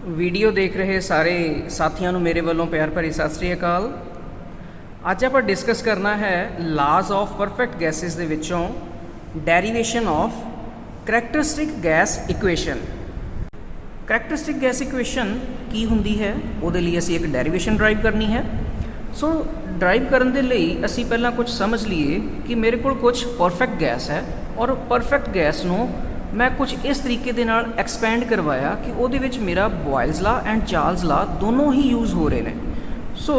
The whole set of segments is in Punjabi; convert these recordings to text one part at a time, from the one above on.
ਵੀਡੀਓ ਦੇਖ ਰਹੇ ਸਾਰੇ ਸਾਥੀਆਂ ਨੂੰ ਮੇਰੇ ਵੱਲੋਂ ਪਿਆਰ ਭਰੀ ਸਤਿ ਸ੍ਰੀ ਅਕਾਲ। ਅੱਜ ਆਪਾਂ ਡਿਸਕਸ ਕਰਨਾ ਹੈ ਲਾਜ਼ ਆਫ ਪਰਫੈਕਟ ਗੈਸਿਸ ਦੇ ਵਿੱਚੋਂ derivation of characteristic gas equation. Characteristic gas equation ਕੀ ਹੁੰਦੀ ਹੈ, ਉਹਦੇ ਲਈ ਅਸੀਂ ਇੱਕ ਡੈਰੀਵੇਸ਼ਨ ਡਰਾਈਵ ਕਰਨੀ ਹੈ। ਸੋ ਡਰਾਈਵ ਕਰਨ ਦੇ ਲਈ ਅਸੀਂ ਪਹਿਲਾਂ ਕੁਝ ਸਮਝ ਲਈਏ ਕਿ ਮੇਰੇ ਕੋਲ ਕੁਝ ਪਰਫੈਕਟ ਗੈਸ ਹੈ ਔਰ ਪਰਫੈਕਟ ਗੈਸ ਨੂੰ ਮੈਂ ਕੁਝ ਇਸ ਤਰੀਕੇ ਦੇ ਨਾਲ ਐਕਸਪੈਂਡ ਕਰਵਾਇਆ ਕਿ ਉਹਦੇ ਵਿੱਚ ਮੇਰਾ ਬੋਇਲਜ਼ ਲਾ ਐਂਡ ਚਾਰਲਸ ਲਾ ਦੋਨੋਂ ਹੀ ਯੂਜ਼ ਹੋ ਰਹੇ ਨੇ। ਸੋ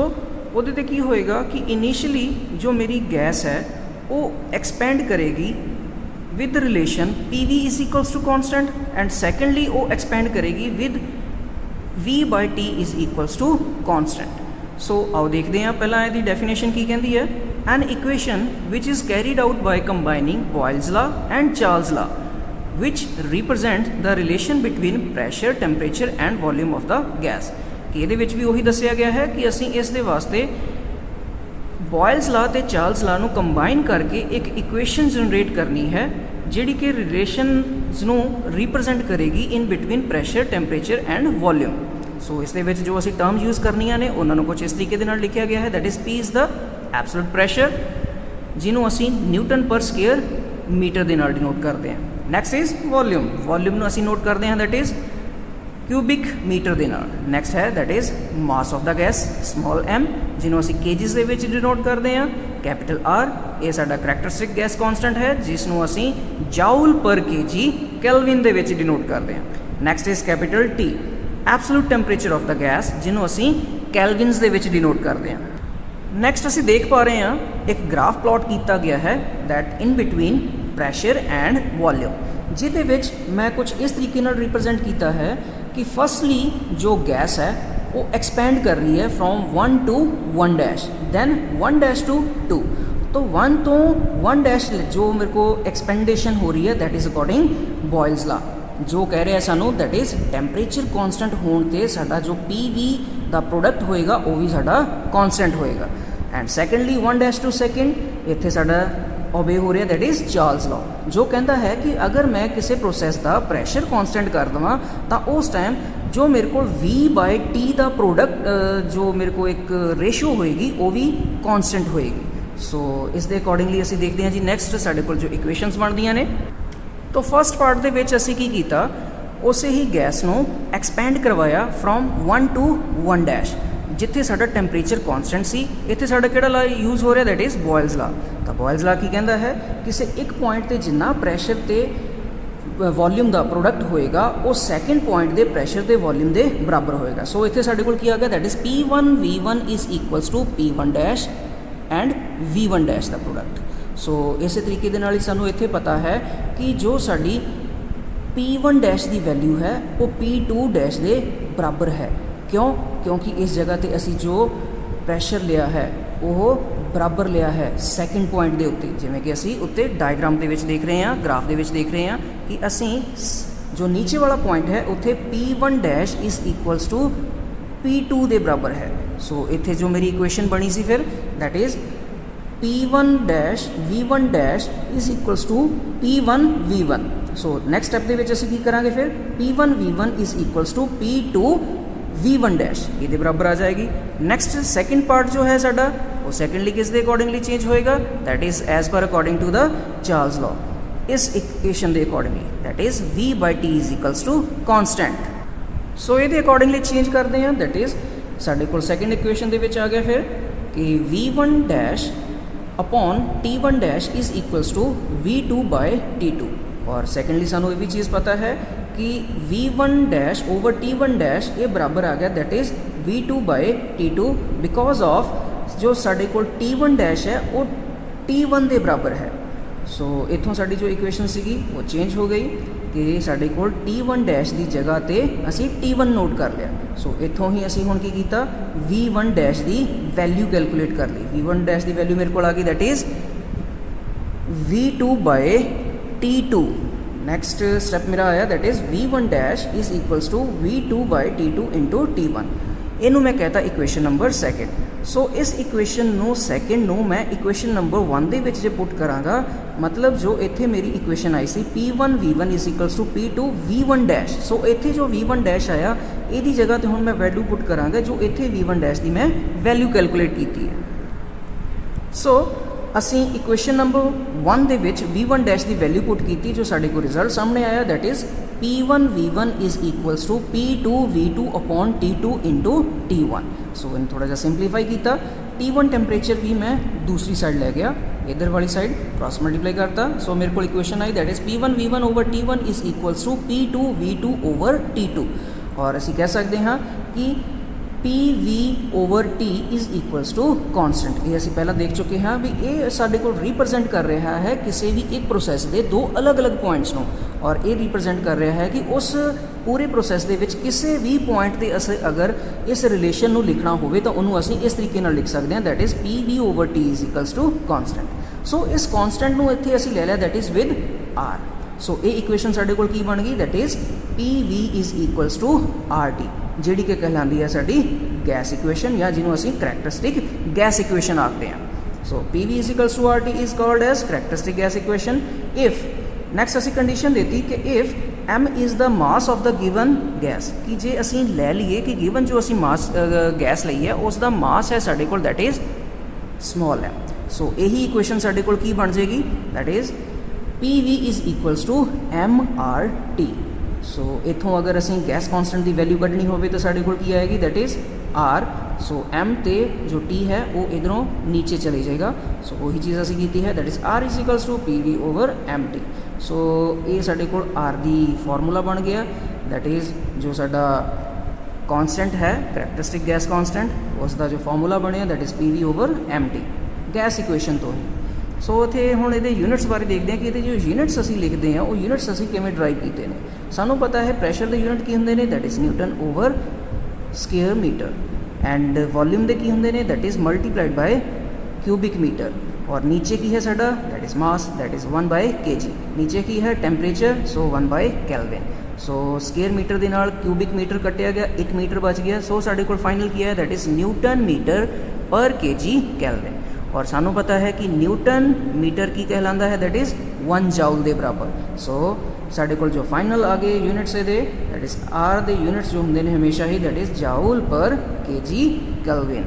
ਉਹਦੇ 'ਤੇ ਕੀ ਹੋਏਗਾ ਕਿ ਇਨੀਸ਼ੀਅਲੀ ਜੋ ਮੇਰੀ ਗੈਸ ਹੈ ਉਹ ਐਕਸਪੈਂਡ ਕਰੇਗੀ with relation PV is equals to constant and secondly ਉਹ ਐਕਸਪੈਂਡ ਕਰੇਗੀ with V/T is equals to constant. So ਆਓ ਦੇਖਦੇ ਹਾਂ ਪਹਿਲਾਂ ਇਹਦੀ ਡੈਫੀਨੇਸ਼ਨ ਕੀ ਕਹਿੰਦੀ ਹੈ। ਐਨ ਇਕੁਏਸ਼ਨ ਵਿਚ is carried out by combining Boyle's law and Charles law which represent the relation between pressure, temperature and volume of the gas। ਕਿ ਇਹਦੇ ਵਿੱਚ ਵੀ ਉਹੀ ਦੱਸਿਆ ਗਿਆ ਹੈ ਕਿ ਅਸੀਂ ਇਸ ਦੇ ਵਾਸਤੇ ਬੋਇਲਜ਼ ਲਾ ਤੇ ਚਾਰਲਸ ਲਾ ਨੂੰ ਕੰਬਾਈਨ ਕਰਕੇ ਇੱਕ ਇਕੁਏਸ਼ਨ ਜਨਰੇਟ ਕਰਨੀ ਹੈ ਜਿਹੜੀ ਕਿ ਰਿਲੇਸ਼ਨਸ ਨੂੰ ਰਿਪਰੈਜ਼ੈਂਟ ਕਰੇਗੀ in between pressure, temperature and volume. So ਇਸ ਦੇ ਵਿੱਚ ਜੋ ਅਸੀਂ ਟਰਮਸ ਯੂਜ਼ ਕਰਨੀਆਂ ਨੇ ਉਹਨਾਂ ਨੂੰ ਕੁਝ ਇਸ ਤਰੀਕੇ ਦੇ ਨਾਲ ਲਿਖਿਆ ਗਿਆ ਹੈ। That is P is the absolute pressure ਜਿਹਨੂੰ ਅਸੀਂ ਨਿਊਟਨ ਪਰ ਸਕੁਅਰ ਮੀਟਰ ਦੇ ਨਾਲ ਡਿਨੋਟ ਕਰਦੇ ਹਾਂ। Next is volume. ਵੋਲਿਊਮ ਨੂੰ ਅਸੀਂ ਨੋਟ ਕਰਦੇ ਹਾਂ ਦੈਟ ਇਜ਼ ਕਿਊਬਿਕ ਮੀਟਰ ਦੇ ਨਾਲ। ਨੈਕਸਟ ਹੈ that is mass of the gas small m ਜਿਹਨੂੰ ਅਸੀਂ ਕੇਜਿਸ ਦੇ ਵਿੱਚ ਡਿਨੋਟ ਕਰਦੇ ਹਾਂ। ਕੈਪੀਟਲ R ਇਹ ਸਾਡਾ ਕਰੈਕਟਰਿਸਟਿਕ ਗੈਸ ਕਾਂਸਟੈਂਟ ਹੈ ਜਿਸ ਨੂੰ ਅਸੀਂ ਜਾਊਲ ਪਰ kg ਕੈਲਵਿਨ ਦੇ ਵਿੱਚ ਡਿਨੋਟ ਕਰਦੇ ਹਾਂ। Next is capital T absolute temperature of the gas ਜਿਹਨੂੰ ਅਸੀਂ ਕੈਲਵਿਨਸ ਦੇ ਵਿੱਚ ਡਿਨੋਟ ਕਰਦੇ ਹਾਂ। ਨੈਕਸਟ ਅਸੀਂ ਦੇਖ ਪਾ ਰਹੇ ਹਾਂ ਇੱਕ ਗ੍ਰਾਫ ਪਲਾਟ ਕੀਤਾ ਗਿਆ ਹੈ that in between pressure and volume, ਜਿਹਦੇ ਵਿੱਚ ਮੈਂ ਕੁਝ ਇਸ ਤਰੀਕੇ ਨਾਲ ਰਿਪਰੈਜ਼ੈਂਟ ਕੀਤਾ ਹੈ ਕਿ ਫਸਟਲੀ ਜੋ ਗੈਸ ਹੈ ਉਹ ਐਕਸਪੈਂਡ ਕਰ ਰਹੀ ਹੈ from 1 to 1 dash, then 1 dash to 2। तो 1 ਤੋਂ 1 ਡੈਸ਼ ਜੋ ਮੇਰੇ ਕੋ ਐਕਸਪੈਂਡੇਸ਼ਨ ਹੋ ਰਹੀ ਹੈ ਦੈਟ ਇਜ਼ ਅਕੋਰਡਿੰਗ ਬੋਇਲਜ਼ ਲਾ, ਜੋ ਕਹਿ ਰਿਹਾ ਸਾਨੂੰ ਦੈਟ ਇਜ਼ ਟੈਂਪਰੇਚਰ ਕੌਨਸਟੈਂਟ ਹੋਣ 'ਤੇ ਸਾਡਾ ਜੋ PV ਦਾ ਪ੍ਰੋਡਕਟ ਹੋਏਗਾ ਉਹ ਵੀ ਸਾਡਾ ਕੌਨਸਟੈਂਟ ਹੋਏਗਾ। And secondly 1 dash to second ਇੱਥੇ ਸਾਡਾ ਓਬੇ ਹੋ ਰਿਹਾ ਦੈਟ ਇਜ਼ ਚਾਰਲਸ ਲਾ, ਜੋ ਕਹਿੰਦਾ ਹੈ ਕਿ ਅਗਰ ਮੈਂ ਕਿਸੇ ਪ੍ਰੋਸੈਸ ਦਾ ਪ੍ਰੈਸ਼ਰ ਕੌਨਸਟੈਂਟ ਕਰ ਦੇਵਾਂ ਤਾਂ ਉਸ ਟਾਈਮ ਜੋ ਮੇਰੇ ਕੋਲ V/T ਦਾ ਪ੍ਰੋਡਕਟ ਜੋ ਮੇਰੇ ਕੋਲ ਇੱਕ ਰੇਸ਼ੋ ਹੋਏਗੀ ਉਹ ਵੀ ਕੌਨਸਟੈਂਟ ਹੋਏਗੀ। ਸੋ ਇਸ ਦੇ ਅਕੋਰਡਿੰਗਲੀ ਅਸੀਂ ਦੇਖਦੇ ਹਾਂ ਜੀ ਨੈਕਸਟ ਸਾਡੇ ਕੋਲ ਜੋ ਇਕੁਏਸ਼ਨਸ ਬਣਦੀਆਂ ਨੇ। ਤਾਂ ਫਸਟ ਪਾਰਟ ਦੇ ਵਿੱਚ ਅਸੀਂ ਕੀ ਕੀਤਾ, ਉਸੇ ਹੀ ਗੈਸ ਨੂੰ ਐਕਸਪੈਂਡ ਕਰਵਾਇਆ ਫਰੋਮ 1 to 1 ਡੈਸ਼, ਜਿੱਥੇ ਸਾਡਾ ਟੈਂਪਰੇਚਰ ਕੌਨਸਟੈਂਟ ਸੀ। ਇੱਥੇ ਸਾਡਾ ਕਿਹੜਾ ਲਾ ਯੂਜ਼ ਹੋ ਰਿਹਾ ਦੈਟ ਇਜ਼ ਬੋਇਲਜ਼ ਲਾ। ਤਾਂ ਬੋਇਲਜ਼ ਲਾ ਕੀ ਕਹਿੰਦਾ ਹੈ ਕਿਸੇ ਇੱਕ ਪੁਆਇੰਟ 'ਤੇ ਜਿੰਨਾ ਪ੍ਰੈਸ਼ਰ ਤੇ ਵੋਲਿਊਮ ਦਾ ਪ੍ਰੋਡਕਟ ਹੋਏਗਾ ਉਹ ਸੈਕਿੰਡ ਪੁਆਇੰਟ ਦੇ ਪ੍ਰੈਸ਼ਰ ਤੇ ਵੋਲਿਊਮ ਦੇ ਬਰਾਬਰ ਹੋਏਗਾ। ਸੋ ਇੱਥੇ ਸਾਡੇ ਕੋਲ ਕੀ ਆ ਗਿਆ that is P1V1 is equals to P1 dash and V1 dash ਦਾ ਪ੍ਰੋਡਕਟ। ਸੋ ਇਸੇ ਤਰੀਕੇ ਦੇ ਨਾਲ ਹੀ ਸਾਨੂੰ ਇੱਥੇ ਪਤਾ ਹੈ ਕਿ ਜੋ ਸਾਡੀ P1 ਡੈਸ਼ ਦੀ ਵੈਲਿਊ ਹੈ ਉਹ P2 ਡੈਸ਼ ਦੇ ਬਰਾਬਰ ਹੈ। ਕਿਉਂ? ਕਿਉਂਕਿ ਇਸ ਜਗ੍ਹਾ 'ਤੇ ਅਸੀਂ ਜੋ ਪ੍ਰੈਸ਼ਰ ਲਿਆ ਹੈ ਉਹ ਬਰਾਬਰ ਲਿਆ ਹੈ ਸੈਕਿੰਡ ਪੁਆਇੰਟ ਦੇ ਉੱਤੇ, ਜਿਵੇਂ ਕਿ ਅਸੀਂ ਉੱਤੇ ਡਾਇਗਰਾਮ ਦੇ ਵਿੱਚ ਦੇਖ ਰਹੇ ਹਾਂ, ਗ੍ਰਾਫ ਦੇ ਵਿੱਚ ਦੇਖ ਰਹੇ ਹਾਂ ਕਿ ਅਸੀਂ ਜੋ ਨੀਚੇ ਵਾਲਾ ਪੁਆਇੰਟ ਹੈ ਉੱਥੇ P1 dash is equals to P2 ਦੇ ਬਰਾਬਰ ਹੈ। ਸੋ ਇੱਥੇ ਜੋ ਮੇਰੀ ਇਕੁਏਸ਼ਨ ਬਣੀ ਸੀ ਫਿਰ that is P1 dash V1 dash is equals to P1 V1। So next step ਦੇ ਵਿੱਚ ਅਸੀਂ ਕੀ ਕਰਾਂਗੇ ਫਿਰ P1 V1 is equals to P2 V1 dash ਇਹਦੇ ਬਰਾਬਰ ਆ ਜਾਏਗੀ। ਨੈਕਸਟ ਸੈਕਿੰਡ ਪਾਰਟ ਜੋ ਹੈ ਸਾਡਾ ਉਹ ਸੈਕਿੰਡਲੀ ਕਿਸ ਦੇ ਅਕੋਰਡਿੰਗਲੀ ਚੇਂਜ ਹੋਏਗਾ that is as per according to the Charles law, ਇਸ ਇਕੁਏਸ਼ਨ ਦੇ accordingly that is V/T is equals to constant. So ਇਹਦੇ ਅਕੋਰਡਿੰਗਲੀ ਚੇਂਜ ਕਰਦੇ ਹਾਂ ਦੈਟ ਇਜ਼ ਸਾਡੇ ਕੋਲ ਸੈਕਿੰਡ ਇਕੁਏਸ਼ਨ ਦੇ ਵਿੱਚ ਆ ਗਿਆ ਫਿਰ ਕਿ V1 dash upon T1 dash is equals to V2/T2। ਔਰ ਸੈਕਿੰਡਲੀ ਸਾਨੂੰ ਇਹ ਵੀ ਚੀਜ਼ ਪਤਾ ਹੈ ਕਿ V1 dash over T1 dash ਇਹ ਬਰਾਬਰ ਆ ਗਿਆ that is V2/T2 because of ਜੋ ਸਾਡੇ ਕੋਲ T1 ਡੈਸ਼ ਹੈ ਉਹ T1 ਦੇ ਬਰਾਬਰ ਹੈ। ਸੋ ਇੱਥੋਂ ਸਾਡੀ ਜੋ ਇਕੁਏਸ਼ਨ ਸੀਗੀ ਉਹ ਚੇਂਜ ਹੋ ਗਈ ਕਿ ਸਾਡੇ ਕੋਲ T1 ਡੈਸ਼ ਦੀ ਜਗ੍ਹਾ 'ਤੇ ਅਸੀਂ T1 ਨੋਟ ਕਰ ਲਿਆ। ਸੋ ਇੱਥੋਂ ਹੀ ਅਸੀਂ ਹੁਣ ਕੀ ਕੀਤਾ V1 ਡੈਸ਼ ਦੀ ਵੈਲਿਊ ਕੈਲਕੂਲੇਟ ਕਰ ਲਈ। V1 ਡੈਸ਼ ਦੀ ਵੈਲਿਊ ਮੇਰੇ ਕੋਲ ਆ ਗਈ that is V2/T2। Next step ਮੇਰਾ ਆਇਆ that is V1 dash is equals to V2/T2 into T1। ਇਹਨੂੰ ਮੈਂ ਕਹਤਾ ਇਕੁਏਸ਼ਨ ਨੰਬਰ ਸੈਕਿੰਡ। ਸੋ ਇਸ ਇਕੁਏਸ਼ਨ ਨੂੰ ਸੈਕਿੰਡ ਨੂੰ ਮੈਂ ਇਕੁਏਸ਼ਨ ਨੰਬਰ 1 ਦੇ ਵਿੱਚ ਜੇ ਪੁੱਟ ਕਰਾਂਗਾ, ਮਤਲਬ ਜੋ ਇੱਥੇ ਮੇਰੀ ਇਕੁਏਸ਼ਨ ਆਈ ਸੀ P1 V1 is equals to P2 V1 dash. So ਇੱਥੇ ਜੋ V1 ਡੈਸ਼ ਆਇਆ ਇਹਦੀ ਜਗ੍ਹਾ ਤੇ ਹੁਣ ਮੈਂ ਵੈਲਿਊ ਪੁੱਟ ਕਰਾਂਗਾ ਜੋ ਇੱਥੇ v1 ਡੈਸ਼ ਦੀ ਮੈਂ ਵੈਲਿਊ ਕੈਲਕੂਲੇਟ ਕੀਤੀ ਹੈ। ਸੋ ਅਸੀਂ ਇਕੁਏਸ਼ਨ ਨੰਬਰ 1 ਦੇ ਵਿੱਚ v1 ਡੈਸ਼ ਦੀ ਵੈਲਿਊ ਪੁੱਟ ਕੀਤੀ, ਜੋ ਸਾਡੇ ਕੋਲ ਰਿਜ਼ਲਟ ਸਾਹਮਣੇ ਆਇਆ, that is P1 V1 is equals to P2 V2 upon T2 into T1। So ਇਹਨੂੰ ਥੋੜ੍ਹਾ ਜਿਹਾ ਸਿੰਪਲੀਫਾਈ ਕੀਤਾ। T1 ਟੈਂਪਰੇਚਰ ਵੀ ਮੈਂ ਦੂਸਰੀ ਸਾਈਡ ਲੈ ਗਿਆ, इधर वाली साइड क्रॉस मल्टीप्लाई करता, सो मेरे को इक्वेशन आई that is P1 V1 over T1 is equals to P2 V2 over T2। और ਅਸੀਂ ਕਹਿ ਸਕਦੇ ਹਾਂ ਕਿ PV over T is equals to constant. ये ਅਸੀਂ ਪਹਿਲਾਂ ਦੇਖ ਚੁੱਕੇ ਹਾਂ ਵੀ ਇਹ ਸਾਡੇ ਕੋਲ ਰਿਪਰੈਜ਼ੈਂਟ ਕਰ ਰਿਹਾ ਹੈ ਕਿਸੇ ਵੀ ਇੱਕ ਪ੍ਰੋਸੈਸ ਦੇ ਦੋ ਅਲੱਗ-ਅਲੱਗ ਪੁਆਇੰਟਸ ਨੂੰ, ਔਰ ਇਹ ਰਿਪਰੈਜ਼ੈਂਟ ਕਰ ਰਿਹਾ ਹੈ ਕਿ ਉਸ ਪੂਰੇ ਪ੍ਰੋਸੈਸ ਦੇ ਵਿੱਚ ਕਿਸੇ ਵੀ ਪੁਆਇੰਟ ਤੇ ਅਸੀਂ ਅਗਰ ਇਸ ਰਿਲੇਸ਼ਨ ਨੂੰ ਲਿਖਣਾ ਹੋਵੇ ਤਾਂ ਉਹਨੂੰ ਅਸੀਂ ਇਸ ਤਰੀਕੇ ਨਾਲ ਲਿਖ ਸਕਦੇ ਹਾਂ, that is PV over T is equals to constant. So ਇਸ ਕੌਨਸਟੈਂਟ ਨੂੰ ਇੱਥੇ ਅਸੀਂ ਲੈ ਲਿਆ, that is with R। So ਇਹ ਇਕੁਏਸ਼ਨ ਸਾਡੇ ਕੋਲ ਕੀ ਬਣ ਗਈ, that is PV is equals to RT, ਜਿਹੜੀ ਕਿ ਕਹਿਲਾਉਂਦੀ ਹੈ ਸਾਡੀ ਗੈਸ ਇਕੁਏਸ਼ਨ, ਜਾਂ ਜਿਹਨੂੰ ਅਸੀਂ ਕਰੈਕਟਰਿਸਟਿਕ ਗੈਸ ਇਕੁਏਸ਼ਨ ਆਖਦੇ ਹਾਂ। So PV is equals to RT is called as characteristic gas equation if, next ਅਸੀਂ ਕੰਡੀਸ਼ਨ ਦਿੱਤੀ ਕਿ if m is the mass of the given gas, ਕਿ ਜੇ ਅਸੀਂ ਲੈ ਲਈਏ ਕਿ ਗਿਵਨ ਜੋ ਅਸੀਂ ਮਾਸ ਗੈਸ ਲਈ ਹੈ ਉਸ ਦਾ ਮਾਸ ਹੈ ਸਾਡੇ ਕੋਲ that is small m। So ਇਹੀ ਇਕੁਏਸ਼ਨ ਸਾਡੇ ਕੋਲ ਕੀ ਬਣ ਜਾਏਗੀ, that is PV is equals to mRT। So ਇੱਥੋਂ ਅਗਰ ਅਸੀਂ ਗੈਸ ਕੌਨਸਟੈਂਟ ਦੀ ਵੈਲਿਊ ਕੱਢਣੀ ਹੋਵੇ ਤਾਂ ਸਾਡੇ ਕੋਲ ਕੀ ਆਏਗੀ, that is R। So m ਤੇ ਜੋ T ਹੈ ਉਹ ਇਧਰੋਂ ਨੀਚੇ ਚਲੇ ਜਾਏਗਾ। ਸੋ ਉਹੀ ਚੀਜ਼ ਅਸੀਂ ਕੀਤੀ ਹੈ, that is R is equals to PV over MT। So ਇਹ ਸਾਡੇ ਕੋਲ R ਦੀ ਫਾਰਮੂਲਾ ਬਣ ਗਿਆ, ਦੈਟ ਇਜ਼ ਜੋ ਸਾਡਾ ਕੌਨਸਟੈਂਟ ਹੈ ਕਰੈਕਟਰਿਸਟਿਕ ਗੈਸ ਕੌਨਸਟੈਂਟ, ਉਸ ਦਾ ਜੋ ਫਾਰਮੂਲਾ ਬਣਿਆ that is PV over MT gas equation ਤੋਂ ਹੀ। ਸੋ ਇੱਥੇ ਹੁਣ ਇਹਦੇ ਯੂਨਿਟਸ ਬਾਰੇ ਦੇਖਦੇ ਹਾਂ ਕਿ ਇਹਦੇ ਜੋ ਯੂਨਿਟਸ ਅਸੀਂ ਲਿਖਦੇ ਹਾਂ ਉਹ ਯੂਨਿਟਸ ਅਸੀਂ ਕਿਵੇਂ ਡਰਾਈਵ ਕੀਤੇ ਨੇ। ਸਾਨੂੰ ਪਤਾ ਹੈ ਪ੍ਰੈਸ਼ਰ ਦੇ ਯੂਨਿਟ ਕੀ ਹੁੰਦੇ ਨੇ, that is newton over square metre, and volume ਦੇ ਕੀ ਹੁੰਦੇ ਨੇ, that is multiplied by cubic metre, और नीचे की है साडा that is mass, that is 1/kg। नीचे की है टेंपरेचर, सो 1/केल्विन। सो स्केयर मीटर के नाल क्यूबिक मीटर कटिया गया, 1 मीटर बच गया। सो साडे कोल फाइनल की है दैट इज़ न्यूटन मीटर पर kg केल्विन, और सानू पता है कि न्यूटन मीटर की कहलांदा है दैट इज़ 1 जाउल के बराबर। सो साडे कोल जो फाइनल आ गए यूनिट्स दे दैट इज़ R दे यूनिट्स जो होंदे ने हमेशा ही that is joule per kg kelvin.